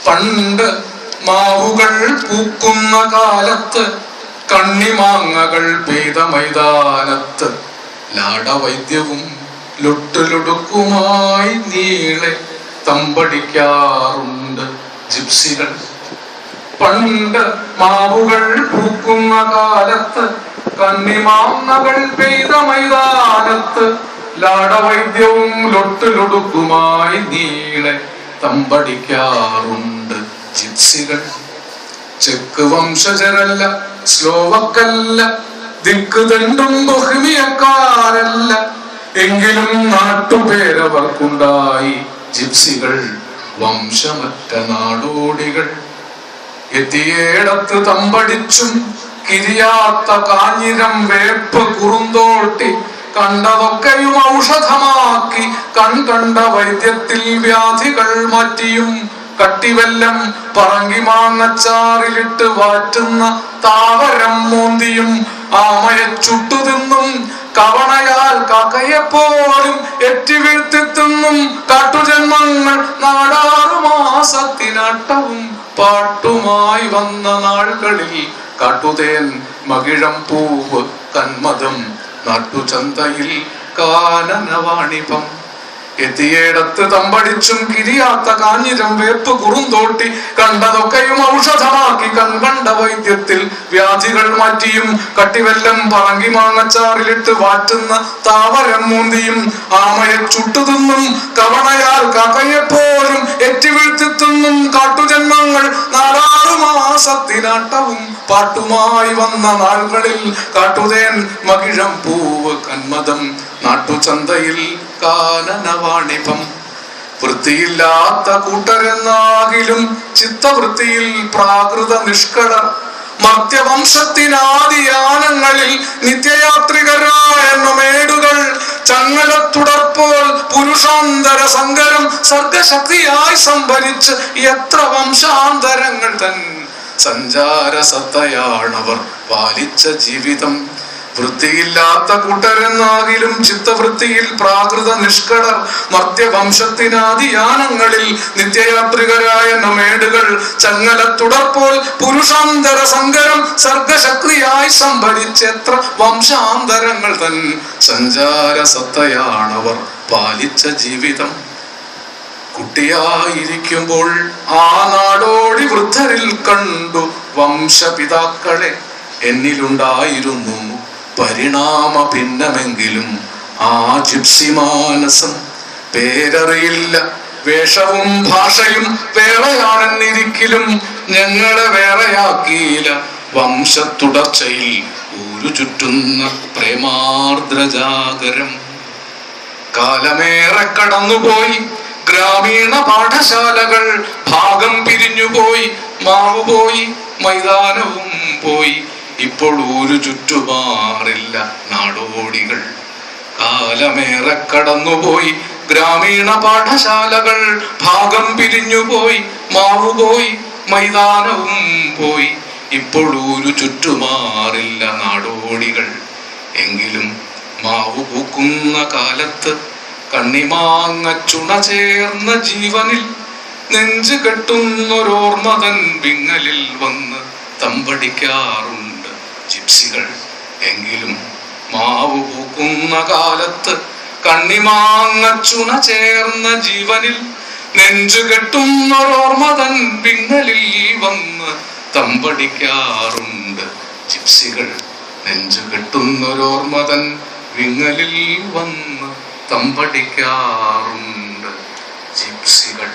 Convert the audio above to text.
പണ്ട് മാവുകൾ പൂക്കുന്ന കാലത്ത് കണ്ണിമാങ്ങകൾ പെയ്ത മൈതാനത്ത് ലാടവൈദ്യവും ലൊട്ടുലൊടുക്കുമായി നീളെ തമ്പടിക്കാറുണ്ട് ജിപ്സികൾ. പണ്ട് മാവുകൾ പൂക്കുന്ന കാലത്ത് കണ്ണിമാങ്ങകൾ പെയ്ത മൈതാനത്ത് ലാടവൈദ്യവും ലൊട്ടുലൊടുക്കുമായി നീളെ തമ്പടിക്കാറുണ്ട് ജിപ്സികൾ. ചെക്ക് വംശജരല്ല, സ്ലോവക്കല്ല, ദിക്ക് തെണ്ടും ബൊഹ്മിയക്കാരല്ല, എങ്കിലും നാട്ടുപേരവർക്കുണ്ടായി ജിപ്സികൾ, വംശമറ്റ നാടോടികൾ. എത്തിയേടത്ത് തമ്പടിച്ചും കിരിയാത്ത കാഞ്ഞിരം വേപ്പ് കുറുന്തോട്ടി കണ്ടതൊക്കെയും ഔഷധമാക്കി കണ്ട വൈദ്യത്തിൽ വ്യാധികൾ മാറ്റിയും കട്ടിവെല്ലം പറങ്കി മാങ്ങച്ചാറിലിട്ട് വാറ്റുന്ന താവരം മോന്തിയും ആമയെ ചുട്ടുതിന്നും കവണയാൽ കാക്കയെപ്പോലും എറ്റി വീഴ്ത്തിത്തിന്നും കാട്ടുജന്മങ്ങൾ നാടാറു മാസത്തിനാട്ടവും പാട്ടുമായി വന്ന നാളുകളിൽ കാട്ടുതേൻ മകിഴം പൂവ് കന്മദം നാട്ടുചന്തയിൽ കാനനവാണിപം. എത്തിയേടത്ത് തമ്പടിച്ചും കിരിയാത്ത കാഞ്ഞിരം വേപ്പ് കുറുന്തോട്ടി കണ്ടതൊക്കെയും ഔഷധമാക്കി കണ്ട വൈദ്യത്തിൽ വ്യാധികൾ മാറ്റിയും കട്ടിവെല്ലം പറങ്കി മാങ്ങച്ചാറിലിട്ട് വാറ്റുന്ന താവരം മൂന്തിയും ആമയെ ചുട്ടുതിന്നും കവണയാൽ കാക്കയെപ്പോലും എറ്റി വീഴ്ത്തിത്തിന്നും കാട്ടുജന്മങ്ങൾ നാലാറു മാസത്തിനാട്ടവും പാട്ടുമായി വന്ന നാളുകളിൽ കാട്ടുതേൻ മകിഴം പൂവ് കന്മദം നാട്ടുചന്തയിൽ കാനനവാണിപം. വൃത്തിയില്ലാത്ത കൂട്ടരെന്നാകിലും ചിത്തവൃത്തിയിൽ പ്രാകൃത നിഷ്കളർ മർത്യവംശത്തിനാദിയാനങ്ങളിൽ നിത്യയാത്രികരായ മേടുകൾ ചങ്ങലത്തുടർപ്പോൾ പുരുഷാന്തര സങ്കരം സർഗശക്തിയായി സംഭരിച്ച് എത്ര വംശാന്തരങ്ങൾ തൻ സഞ്ചാരസത്തയാണവർ പാലിച്ച ജീവിതം. വൃത്തിയില്ലാത്ത കൂട്ടരെന്നാകിലും ചിത്തവൃത്തിയിൽ പ്രാകൃത നിഷ്കളർ മർത്യവംശത്തിനാദിയാനങ്ങളിൽ നിത്യയാത്രികരായ നമേടുകൾ ചങ്ങലത്തുടർപ്പോൾ പുരുഷാന്തര സങ്കരം സർഗശക്തിയായി സംഭരിച്ചെത്ര വംശാന്തരങ്ങൾ തൻ സഞ്ചാരസത്തയാണവർ പാലിച്ച ജീവിതം. കുട്ടിയായിരിക്കുമ്പോൾ ആ നാടോടി വൃദ്ധരിൽ കണ്ടു വംശപിതാക്കളെ. എന്നിലുണ്ടായിരുന്നു പരിണാമ ഭിന്നമെങ്കിലും ആ ജിപ്സി മാനസം. പേരറിയില്ല, വേഷവും ഭാഷയും വേറെയാണെന്നിരിക്കലും ഞങ്ങളെ വേറെയാക്കിയില്ല വംശത്തുടർച്ചയിൽ ഊരു ചുറ്റുന്ന പ്രേമാർദ്രജാഗരം. കാലമേറെ കടന്നുപോയി, ഗ്രാമീണ പാഠശാലകൾ ഭാഗം പിരിഞ്ഞുപോയി, മാവ് പോയി, മൈതാനവും പോയി, ഇപ്പോൾ ഊരു ചുറ്റുമാറില്ല നാടോടികൾ. കാലമേറെ കടന്നുപോയി, ഗ്രാമീണ പാഠശാലകൾ ഭാഗം പിരിഞ്ഞുപോയി, മാവ് പോയി, മൈതാനവും പോയി, ഇപ്പോൾ ഊരു ചുറ്റുമാറില്ല നാടോടികൾ. എങ്കിലും മാവ് പൂക്കുന്ന കാലത്ത് കണ്ണിമാങ്ങ ചുണ ചേർന്ന ജീവനിൽ നെഞ്ചു കെട്ടുന്നൊരോർമ്മതൻ വിങ്ങലിൽ വന്ന് തമ്പടിക്കാറുണ്ട് ജിപ്സികൾ. എങ്കിലും മാവ് പൂക്കുന്ന കാലത്ത് കണ്ണിമാങ്ങ ചുണ ചേർന്ന ജീവനിൽ നെഞ്ചു കെട്ടുന്നൊരോർമ്മതൻ വിങ്ങലിൽ വന്ന് തമ്പടിക്കാറുണ്ട് ജിപ്സികൾ. നെഞ്ചു കെട്ടുന്നൊരോർമ്മതൻ വിങ്ങലിൽ വന്ന് തമ്പടിക്കാറുണ്ട് ജിപ്സികൾ.